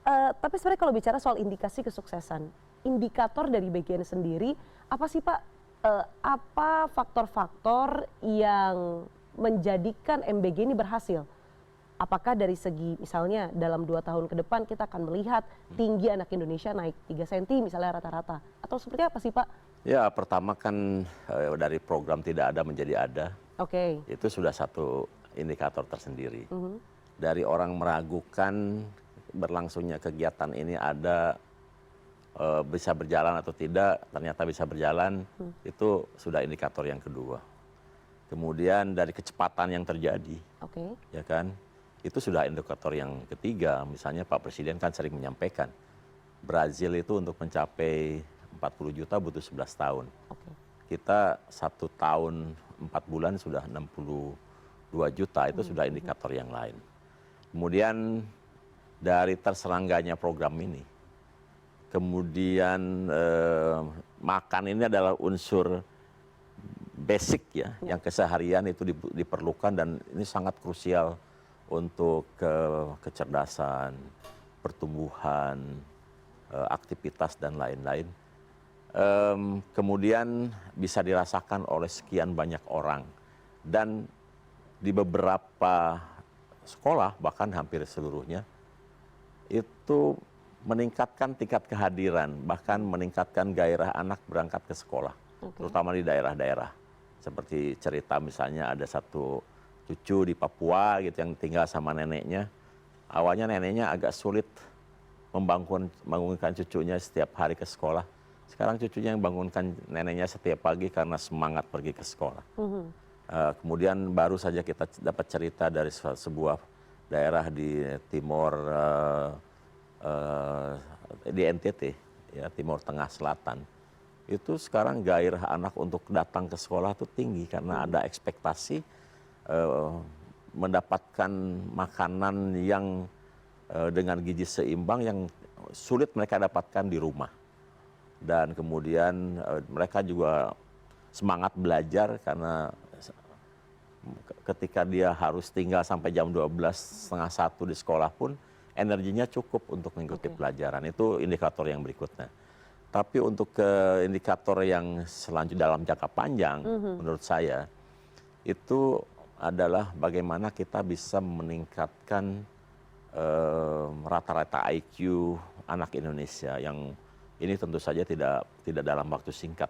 Tapi sebenarnya kalau bicara soal indikasi kesuksesan, indikator dari BGN sendiri, apa sih Pak, apa faktor-faktor yang menjadikan MBG ini berhasil? Apakah dari segi misalnya dalam 2 tahun ke depan kita akan melihat tinggi anak Indonesia naik 3 senti misalnya rata-rata? Atau seperti apa sih Pak? Ya, pertama kan dari program tidak ada menjadi ada, Oke. itu sudah satu indikator tersendiri. Dari orang meragukan berlangsungnya kegiatan ini ada bisa berjalan atau tidak, ternyata bisa berjalan, itu sudah indikator yang kedua. Kemudian dari kecepatan yang terjadi, Oke. ya kan, itu sudah indikator yang ketiga. Misalnya Pak Presiden kan sering menyampaikan, Brazil itu untuk mencapai 40 juta butuh 11 tahun. Oke. Kita 1 tahun 4 bulan sudah 62 juta, itu sudah indikator yang lain. Kemudian dari terselengganya program ini, kemudian makan ini adalah unsur basic ya, yang keseharian itu diperlukan dan ini sangat krusial untuk kecerdasan, pertumbuhan, aktivitas dan lain-lain. Kemudian bisa dirasakan oleh sekian banyak orang dan di beberapa sekolah bahkan hampir seluruhnya itu meningkatkan tingkat kehadiran, bahkan meningkatkan gairah anak berangkat ke sekolah, terutama di daerah-daerah. Seperti cerita misalnya ada satu cucu di Papua gitu yang tinggal sama neneknya. Awalnya neneknya agak sulit membangunkan cucunya setiap hari ke sekolah. Sekarang cucunya yang bangunkan neneknya setiap pagi karena semangat pergi ke sekolah. Kemudian baru saja kita dapat cerita dari sebuah daerah di timur, di NTT, ya, Timur Tengah Selatan. Itu sekarang gairah anak untuk datang ke sekolah itu tinggi karena ada ekspektasi mendapatkan makanan yang dengan gizi seimbang yang sulit mereka dapatkan di rumah. Dan kemudian mereka juga semangat belajar karena ketika dia harus tinggal sampai jam 12, setengah 1 di sekolah pun energinya cukup untuk mengikuti pelajaran. Itu indikator yang berikutnya. Tapi untuk indikator yang selanjutnya dalam jangka panjang, menurut saya, itu adalah bagaimana kita bisa meningkatkan rata-rata IQ anak Indonesia yang ini tentu saja tidak dalam waktu singkat.